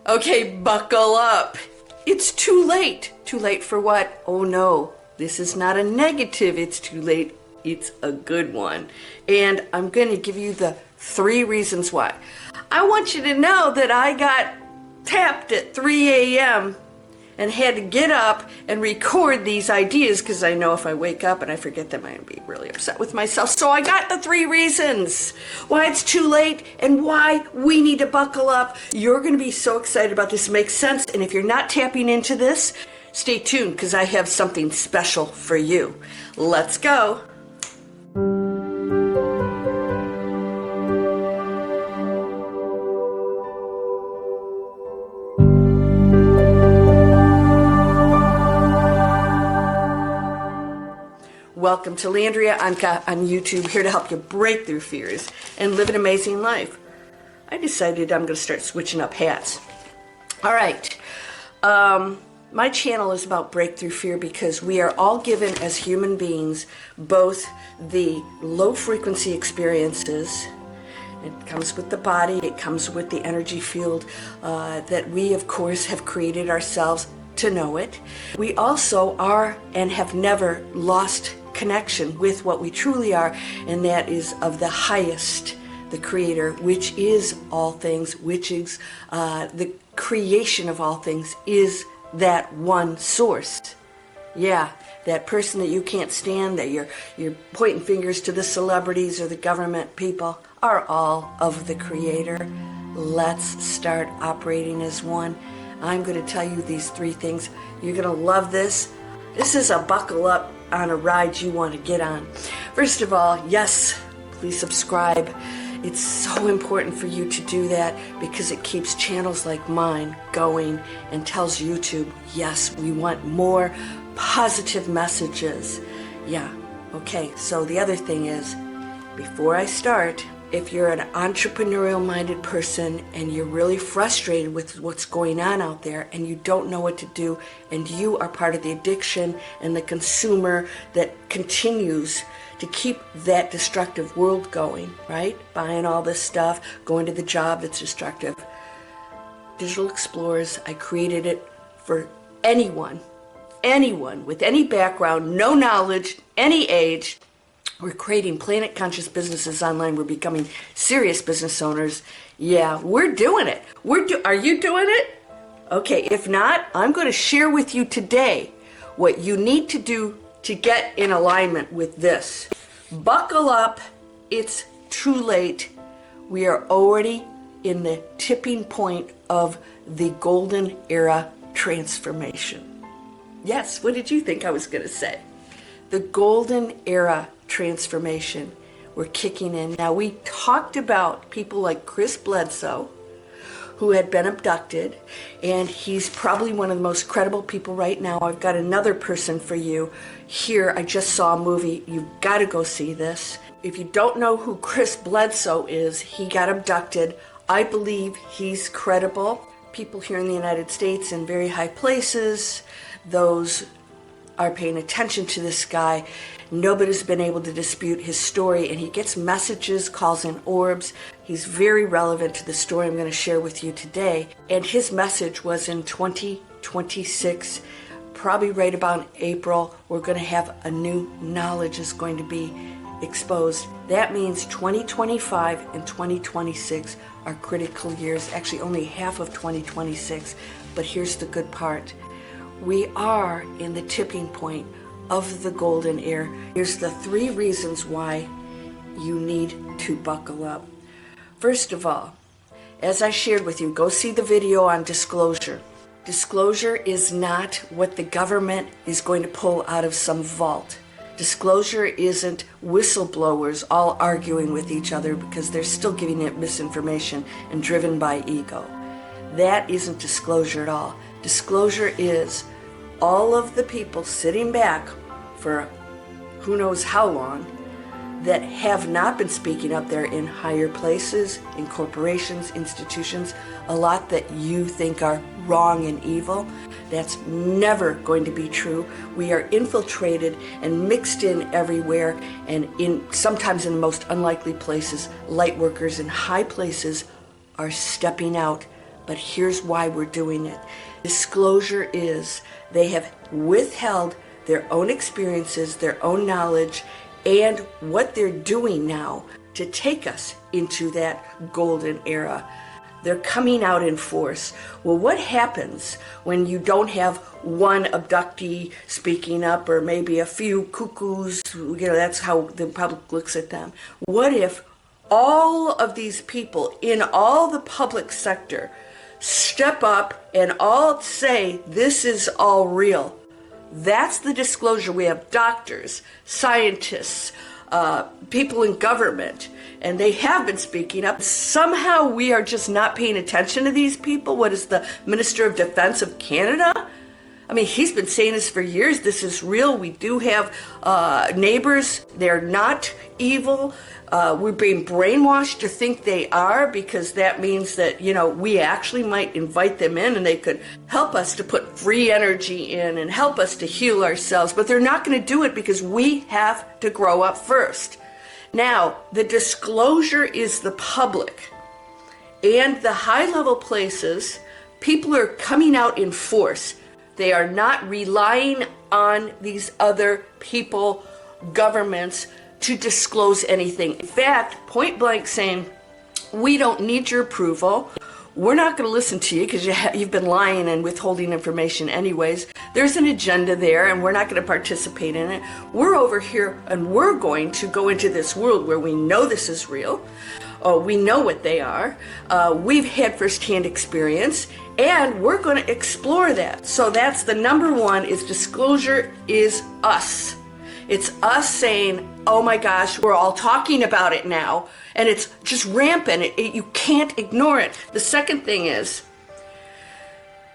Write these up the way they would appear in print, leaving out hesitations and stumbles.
Okay, buckle up. It's too late. Too late for what? Oh no, this is not a negative, it's too late. It's a good one. And I'm going to give you the 3 reasons why. I want you to know that I got tapped at 3 a.m. and had to get up and record these ideas because I know if I wake up and I forget them, I'm going to be really upset with myself. So I got the 3 reasons why it's too late and why we need to buckle up. You're going to be so excited about this. It makes sense. And if you're not tapping into this, stay tuned because I have something special for you. Let's go. Welcome to Landria, Onkka on YouTube, here to help you break through fears and live an amazing life. I decided I'm going to start switching up hats. All right. My channel is about breakthrough fear because we are all given as human beings both the low frequency experiences. It comes with the body, it comes with the energy field that we of course have created ourselves to know it. We also are and have never lost connection with what we truly are, and that is of the highest, the creator, which is all things, which is the creation of all things, is that one source. Yeah, that person that you can't stand, that you're pointing fingers to the celebrities or the government people, are all of the creator. Let's start operating as one. I'm going to tell you these 3 things. You're going to love this. This is a buckle up on a ride you want to get on. First of all, yes, please subscribe. It's so important for you to do that because it keeps channels like mine going and tells YouTube, yes, we want more positive messages. Yeah, okay, so the other thing is, before I start, if you're an entrepreneurial-minded person and you're really frustrated with what's going on out there and you don't know what to do and you are part of the addiction and the consumer that continues to keep that destructive world going, right? Buying all this stuff, going to the job that's destructive. Digital Explorers, I created it for anyone with any background, no knowledge, any age. We're creating planet conscious businesses online. We're becoming serious business owners. Yeah, we're doing it. Are you doing it? Okay, if not, I'm going to share with you today what you need to do to get in alignment with this. Buckle up. It's too late. We are already in the tipping point of the golden era transformation. Yes, what did you think I was going to say? The golden era transformation. We're kicking in. Now, we talked about people like Chris Bledsoe, who had been abducted, and he's probably one of the most credible people right now. I've got another person for you here. I just saw a movie. You've got to go see this. If you don't know who Chris Bledsoe is, he got abducted. I believe he's credible. People here in the United States in very high places, those are paying attention to this guy. Nobody's been able to dispute his story, and he gets messages, calls in orbs. He's very relevant to the story I'm going to share with you today. And his message was in 2026, probably right about April, we're going to have a new knowledge is going to be exposed. That means 2025 and 2026 are critical years, actually only half of 2026. But here's the good part. We are in the tipping point of the golden era. Here's the 3 reasons why you need to buckle up. First of all, as I shared with you, go see the video on disclosure. Disclosure is not what the government is going to pull out of some vault. Disclosure isn't whistleblowers all arguing with each other because they're still giving it misinformation and driven by ego. That isn't disclosure at all. Disclosure is all of the people sitting back for who knows how long that have not been speaking up there in higher places, in corporations, institutions, a lot that you think are wrong and evil. That's never going to be true. We are infiltrated and mixed in everywhere, and sometimes in the most unlikely places. Light workers in high places are stepping out but here's why we're doing it. Disclosure is they have withheld their own experiences, their own knowledge, and what they're doing now to take us into that golden era. They're coming out in force. Well, what happens when you don't have one abductee speaking up, or maybe a few cuckoos? That's how the public looks at them. What if all of these people in all the public sector step up and all say, this is all real? That's the disclosure. We have doctors, scientists, people in government, and they have been speaking up. Somehow we are just not paying attention to these people. What is the Minister of Defense of Canada? I mean, he's been saying this for years. This is real. We do have neighbors. They're not evil. We're being brainwashed to think they are, because that means that, we actually might invite them in and they could help us to put free energy in and help us to heal ourselves. But they're not going to do it because we have to grow up first. Now, the disclosure is the public and the high-level places. People are coming out in force. They are not relying on these other people, governments, to disclose anything. In fact, point blank saying, we don't need your approval. We're not going to listen to you because you've been lying and withholding information anyways. There's an agenda there and we're not going to participate in it. We're over here and we're going to go into this world where we know this is real. We know what they are. We've had firsthand experience and we're going to explore that. So that's the number one, is disclosure is us. It's us saying, oh my gosh, we're all talking about it now, and it's just rampant. You can't ignore it. The second thing is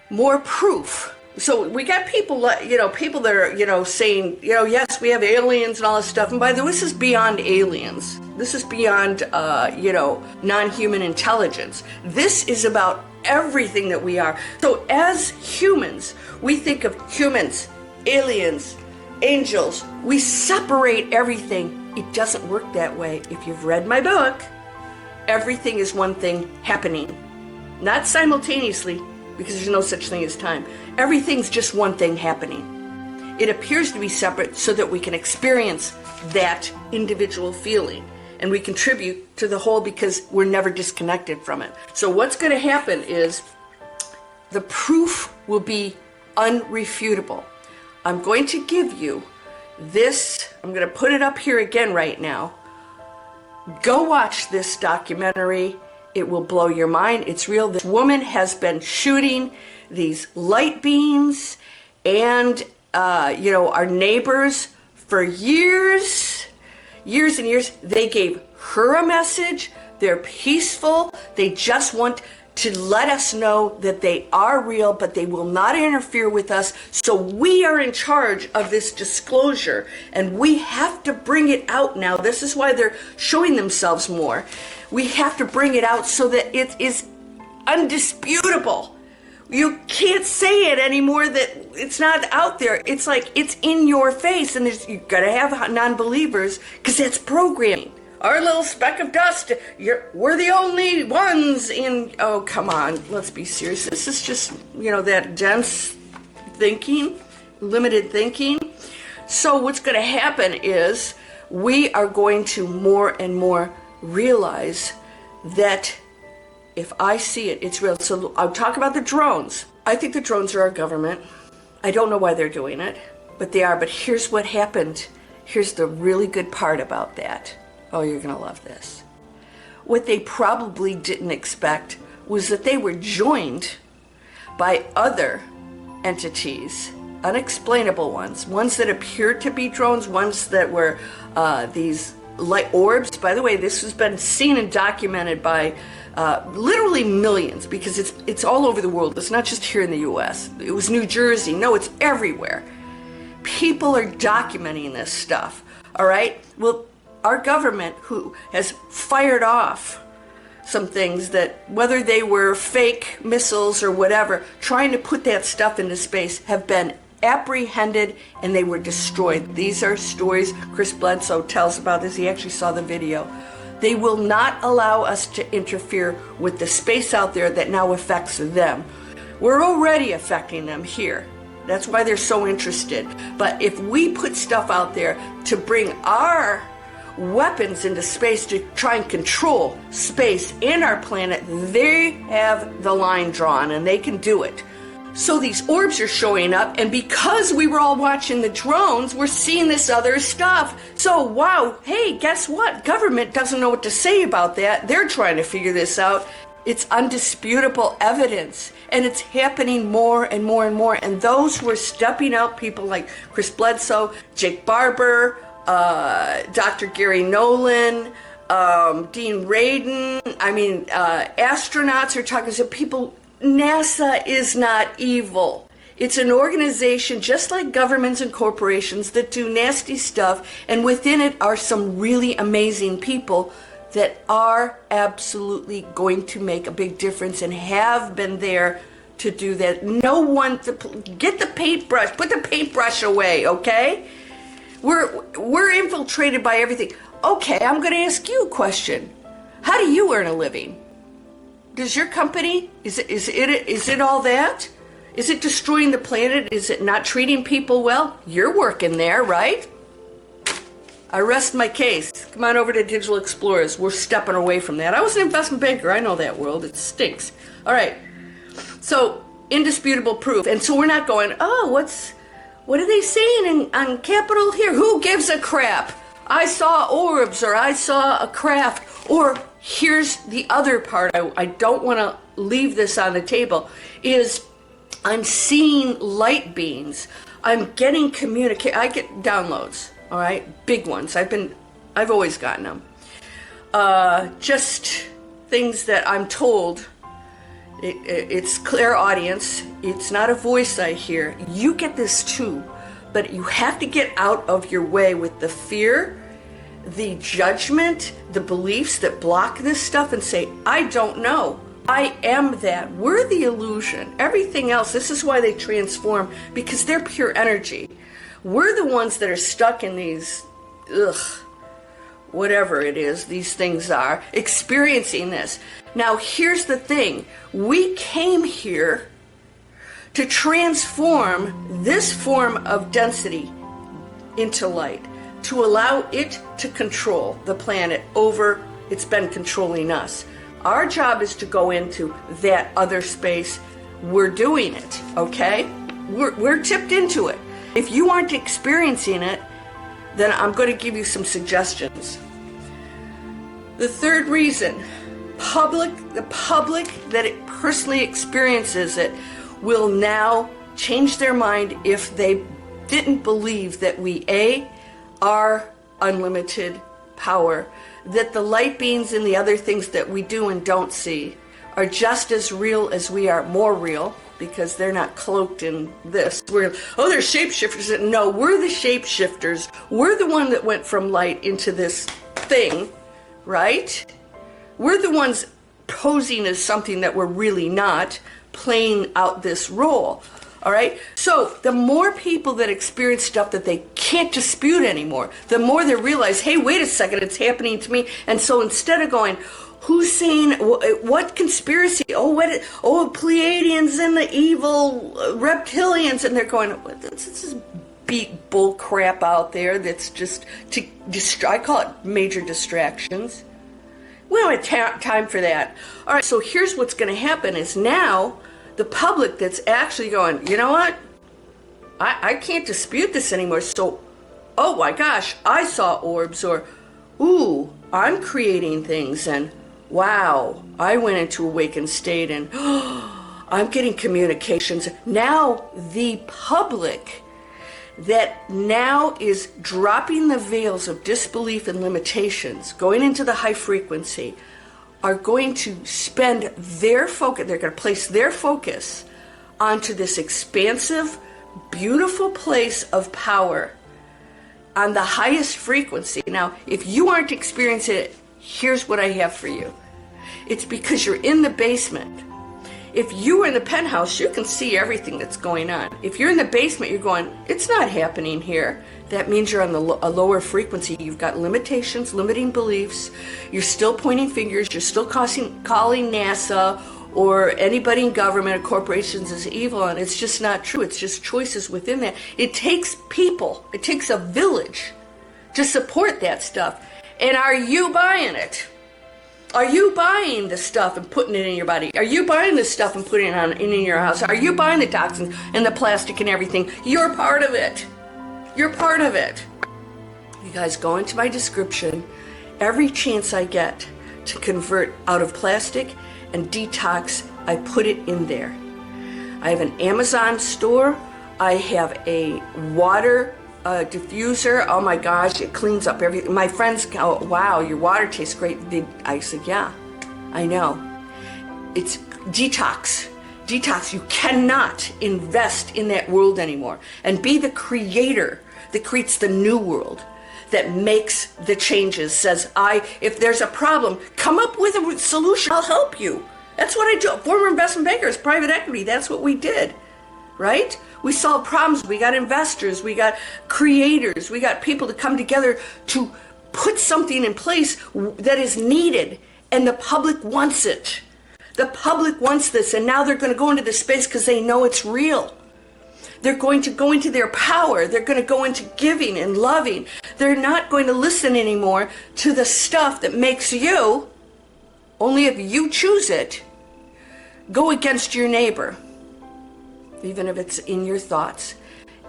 more proof. So we got people, people that are, saying, yes, we have aliens and all this stuff. And by the way, this is beyond aliens. This is beyond, non-human intelligence. This is about everything that we are. So as humans, we think of humans, aliens, angels. We separate everything. It doesn't work that way. If you've read my book, everything is one thing happening. Not simultaneously, because there's no such thing as time. Everything's just one thing happening. It appears to be separate so that we can experience that individual feeling. And we contribute to the whole because we're never disconnected from it. So what's going to happen is the proof will be unrefutable. I'm going to give you this. I'm going to put it up here again right now. Go watch this documentary. It will blow your mind. It's real. This woman has been shooting these light beams and, our neighbors for years and years. They gave her a message. They're peaceful. They just want to let us know that they are real, but they will not interfere with us. So we are in charge of this disclosure, and we have to bring it out now. This is why they're showing themselves more. We have to bring it out so that it is undisputable. You can't say it anymore that it's not out there. It's like it's in your face, and you've got to have non-believers because that's programming. Our little speck of dust, we're the only ones in, oh, come on, let's be serious. This is just, that dense thinking, limited thinking. So what's going to happen is we are going to more and more realize that if I see it, it's real. So I'll talk about the drones. I think the drones are our government. I don't know why they're doing it, but they are. But here's what happened. Here's the really good part about that. Oh, you're going to love this. What they probably didn't expect was that they were joined by other entities, unexplainable ones that appeared to be drones, ones that were these light orbs. By the way, this has been seen and documented by literally millions, because it's all over the world. It's not just here in the U.S. It was New Jersey. No, it's everywhere. People are documenting this stuff, all right? Well, our government, who has fired off some things that, whether they were fake missiles or whatever, trying to put that stuff into space, have been apprehended and they were destroyed. These are stories Chris Bledsoe tells about this. He actually saw the video. They will not allow us to interfere with the space out there that now affects them. We're already affecting them here. That's why they're so interested. But if we put stuff out there to bring our weapons into space to try and control space and our planet, they have the line drawn and they can do it. So these orbs are showing up, and because we were all watching the drones, we're seeing this other stuff. So wow, hey, guess what? Government doesn't know what to say about that. They're trying to figure this out. It's undisputable evidence, and it's happening more and more and more. And those who are stepping out, people like Chris Bledsoe, Jake Barber, Dr. Gary Nolan, Dean Radin, astronauts are talking to people. NASA is not evil. It's an organization just like governments and corporations that do nasty stuff, and within it are some really amazing people that are absolutely going to make a big difference and have been there to do that. No one, get the paintbrush, put the paintbrush away, okay? We're infiltrated by everything. Okay, I'm going to ask you a question. How do you earn a living? Does your company, is it all that? Is it destroying the planet? Is it not treating people well? You're working there, right? I rest my case. Come on over to Digital Explorers. We're stepping away from that. I was an investment banker. I know that world. It stinks. All right. So, indisputable proof. And so we're not going, oh, what are they saying on Capitol here? Who gives a crap? I saw orbs, or I saw a craft, or here's the other part. I don't want to leave this on the table, is I'm seeing light beams. I'm getting I get downloads, all right? Big ones. I've always gotten them. Just things that I'm told. It's clairaudience. It's not a voice I hear. You get this too, but you have to get out of your way with the fear, the judgment, the beliefs that block this stuff, and say, I don't know. I am that. We're the illusion. Everything else, this is why they transform, because they're pure energy. We're the ones that are stuck in these, whatever it is these things are, experiencing this. Now, here's the thing. We came here to transform this form of density into light, to allow it to control the planet over it's been controlling us. Our job is to go into that other space. We're doing it, okay? We're tipped into it. If you aren't experiencing it, then I'm going to give you some suggestions. The third reason, the public that it personally experiences it will now change their mind if they didn't believe that we, are unlimited power, that the light beams and the other things that we do and don't see are just as real as we are, more real, because they're not cloaked in this. They're shapeshifters. No, we're the shapeshifters. We're the one that went from light into this thing, right? We're the ones posing as something that we're really not, playing out this role. All right? So the more people that experience stuff that they can't dispute anymore, the more they realize, hey, wait a second, it's happening to me. And so instead of going, who's saying what conspiracy? Oh, Pleiadians and the evil reptilians, and they're going, this is beat bull crap out there that's just I call it major distractions. We don't have time for that. All right, so here's what's going to happen is now the public that's actually going, you know what? I can't dispute this anymore. So, oh my gosh, I saw orbs, or, ooh, I'm creating things, and wow, I went into awakened state, and I'm getting communications. Now the public that now is dropping the veils of disbelief and limitations, going into the high frequency, are going to spend their focus, they're going to place their focus onto this expansive, beautiful place of power on the highest frequency. Now, if you aren't experiencing it, here's what I have for you. It's because you're in the basement. If you were in the penthouse, you can see everything that's going on. If you're in the basement, you're going, it's not happening here. That means you're on a lower frequency. You've got limitations, limiting beliefs. You're still pointing fingers. You're still calling NASA or anybody in government or corporations as evil, and it's just not true. It's just choices within that. It takes people. It takes a village to support that stuff. And are you buying it? Are you buying the stuff and putting it in your body? Are you buying the stuff and putting it in your house? Are you buying the toxins and the plastic and everything? You're part of it. You're part of it. You guys go into my description. Every chance I get to convert out of plastic and detox, I put it in there. I have an Amazon store. I have a water diffuser. Oh my gosh, it cleans up everything. My friends go, wow, your water tastes great. I said, yeah, I know. It's detox. Detox. You cannot invest in that world anymore and be the creator that creates the new world, that makes the changes, says, if there's a problem, come up with a solution. I'll help you. That's what I do. Former investment bankers, private equity, that's what we did, right? We solved problems. We got investors. We got creators. We got people to come together to put something in place that is needed, and the public wants it. The public wants this, and now they're going to go into this space because they know it's real. They're going to go into their power. They're going to go into giving and loving. They're not going to listen anymore to the stuff that makes you, only if you choose it, go against your neighbor, even if it's in your thoughts.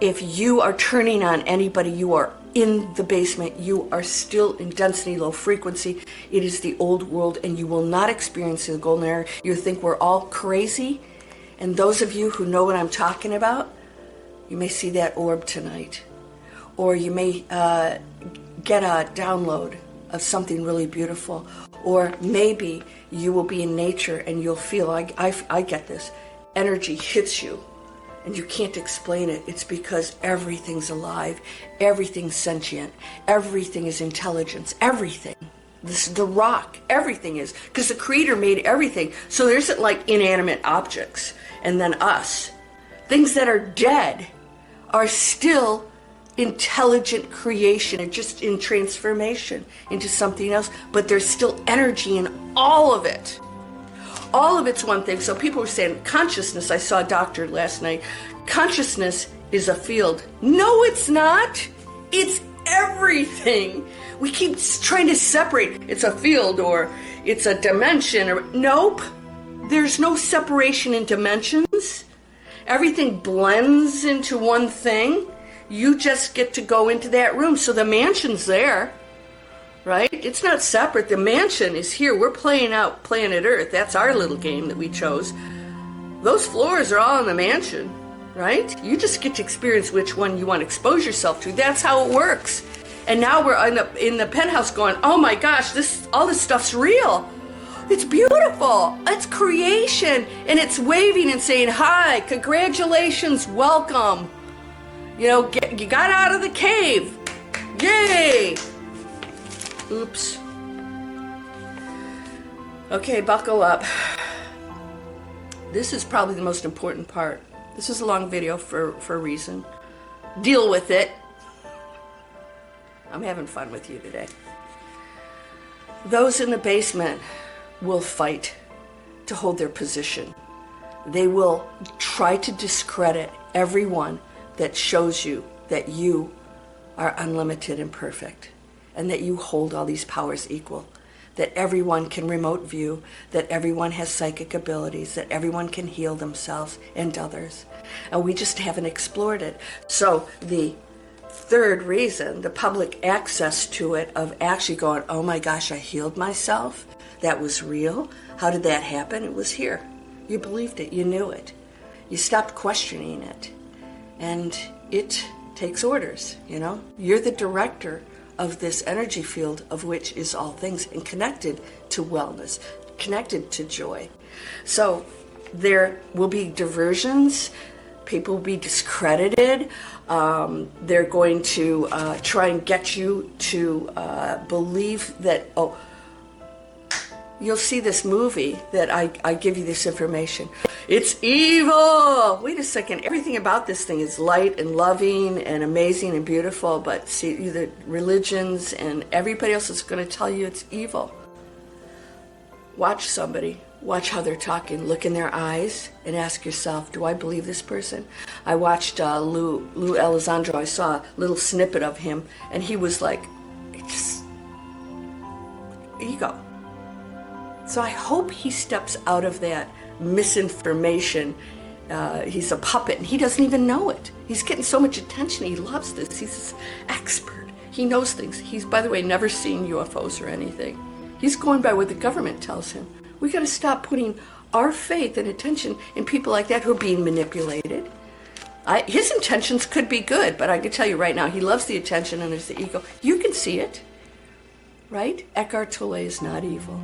If you are turning on anybody, you are in the basement. You are still in density, low frequency. It is the old world, and you will not experience the golden era. You think we're all crazy, and those of you who know what I'm talking about, you may see that orb tonight, or you may get a download of something really beautiful, or maybe you will be in nature and you'll feel, I get this, energy hits you and you can't explain it. It's because everything's alive, everything's sentient, everything is intelligence, everything. The rock, everything is, because the creator made everything. So there isn't like inanimate objects and then us. Things that are dead are still intelligent creation and just in transformation into something else, but there's still energy in all of it. All of it's one thing. So people were saying consciousness. I saw a doctor last night. Consciousness is a field. No, it's not. It's everything. We keep trying to separate. It's a field or it's a dimension. Or nope. There's no separation in dimensions. Everything blends into one thing. You just get to go into that room. So the mansion's there, right? It's not separate. The mansion is here. We're playing out Planet Earth. That's our little game that we chose. Those floors are all in the mansion, right? You just get to experience which one you want to expose yourself to. That's how it works. And now we're in the penthouse going, oh my gosh, all this stuff's real. It's beautiful. It's creation. And it's waving and saying, hi, congratulations, welcome. You know, you got out of the cave. Yay. Oops. Okay, buckle up. This is probably the most important part. This is a long video for a reason. Deal with it. I'm having fun with you today. Those in the basement will fight to hold their position. They will try to discredit everyone that shows you that you are unlimited and perfect, and that you hold all these powers equal, that everyone can remote view, that everyone has psychic abilities, that everyone can heal themselves and others. And we just haven't explored it. So the third reason, the public access to it, of actually going, oh my gosh, I healed myself. That was real. How did that happen? It was here. You believed it. You knew it. You stopped questioning it. And it takes orders, you know? You're the director of this energy field, of which is all things, and connected to wellness, connected to joy. So there will be diversions. People will be discredited. They're going to try and get you to believe that, you'll see this movie that I give you this information. It's evil! Wait a second, everything about this thing is light and loving and amazing and beautiful, but see, the religions and everybody else is going to tell you it's evil. Watch somebody. Watch how they're talking. Look in their eyes and ask yourself, do I believe this person? I watched Lou Elizondo. I saw a little snippet of him, and he was like, just ego. So I hope he steps out of that misinformation. He's a puppet, and he doesn't even know it. He's getting so much attention. He loves this. He's an expert. He knows things. He's, by the way, never seen UFOs or anything. He's going by what the government tells him. We got to stop putting our faith and attention in people like that who are being manipulated. His intentions could be good, but I can tell you right now, he loves the attention and there's the ego. You can see it, right? Eckhart Tolle is not evil.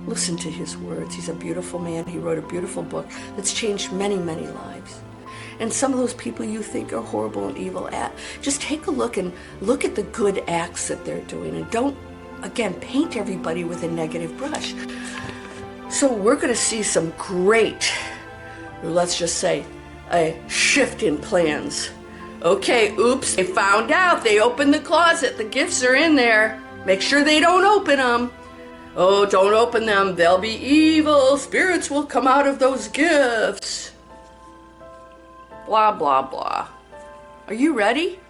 Listen to his words. He's a beautiful man. He wrote a beautiful book that's changed many, many lives. And some of those people you think are horrible and evil, just take a look and look at the good acts that they're doing, and don't, again, paint everybody with a negative brush. So we're going to see some great, let's just say, a shift in plans. Okay, oops, they found out. They opened the closet. The gifts are in there. Make sure they don't open them. Oh, don't open them. They'll be evil. Spirits will come out of those gifts. Blah, blah, blah. Are you ready?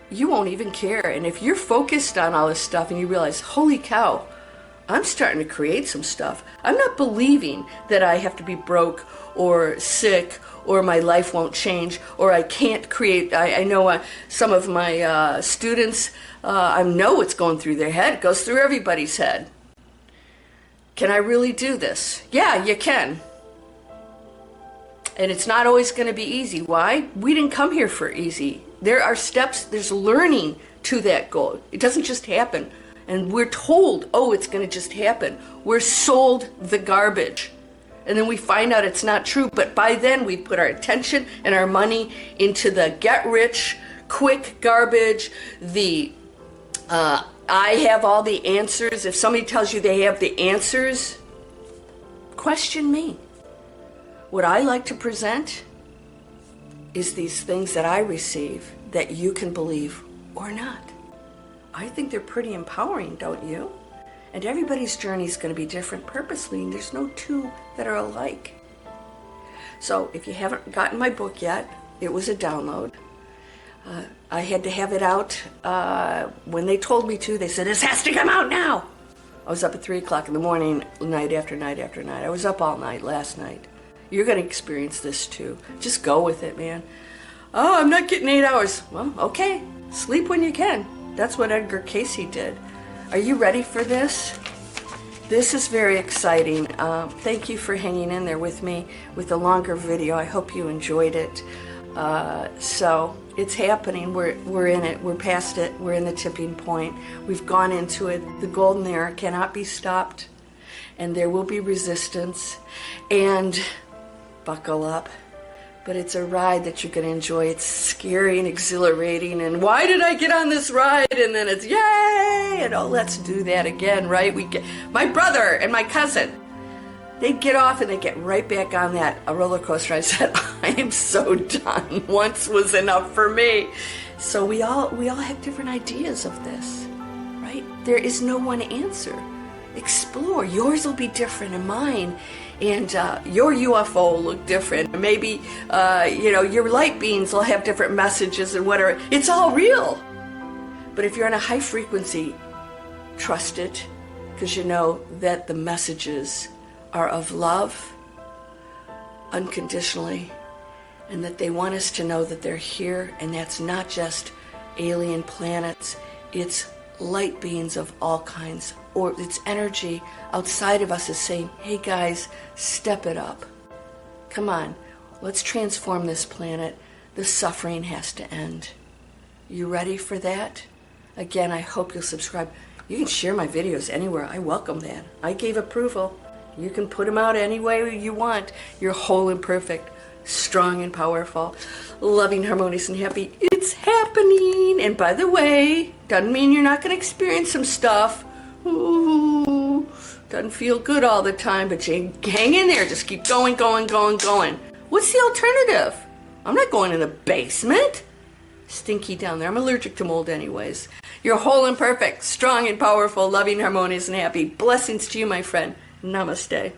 You won't even care. And if you're focused on all this stuff and you realize, holy cow, I'm starting to create some stuff. I'm not believing that I have to be broke or sick or my life won't change or I can't create. I know some of my students, I know what's going through their head. It goes through everybody's head. Can I really do this? Yeah, you can. And it's not always going to be easy. Why? We didn't come here for easy. There are steps, there's learning to that goal. It doesn't just happen. And we're told, oh, it's going to just happen. We're sold the garbage. And then we find out it's not true. But by then, we put our attention and our money into the get-rich-quick garbage, the I have all the answers. If somebody tells you they have the answers, question me. What I like to present is these things that I receive that you can believe or not. I think they're pretty empowering, don't you? And everybody's journey is going to be different purposely, and there's no two that are alike. So if you haven't gotten my book yet, it was a download. I had to have it out when they told me to. They said, this has to come out now. I was up at 3 o'clock in the morning, night after night after night. I was up all night last night. You're going to experience this too. Just go with it, man. Oh, I'm not getting 8 hours. Well, okay. Sleep when you can. That's what Edgar Casey did. Are you ready for this? This is very exciting. Thank you for hanging in there with me with the longer video. I hope you enjoyed it. So it's happening. We're in it. We're past it. We're in the tipping point. We've gone into it. The golden era cannot be stopped. And there will be resistance. And buckle up. But it's a ride that you're going to enjoy. It's scary and exhilarating. And why did I get on this ride? And then it's yay! And oh, let's do that again, right? My brother and my cousin, they get off and they get right back on that roller coaster. I said, I am so done. Once was enough for me. So we all have different ideas of this, right? There is no one answer. Explore. Yours will be different than mine. And your UFO will look different. Maybe, your light beams will have different messages and whatever. It's all real. But if you're on a high frequency, trust it, because you know that the messages are of love, unconditionally, and that they want us to know that they're here, and that's not just alien planets, it's light beings of all kinds, or it's energy outside of us is saying, hey guys, step it up. Come on, let's transform this planet. The suffering has to end. You ready for that? Again, I hope you'll subscribe. You can share my videos anywhere. I welcome that. I gave approval. You can put them out any way you want. You're whole and perfect, strong and powerful, loving, harmonious, and happy. It's happening. And by the way, doesn't mean you're not going to experience some stuff. Ooh, Doesn't feel good all the time, but you hang in there. Just keep going, going, going, going. What's the alternative? I'm not going in the basement. Stinky down there. I'm allergic to mold anyways. You're whole and perfect, strong and powerful, loving, harmonious, and happy. Blessings to you, my friend. Namaste.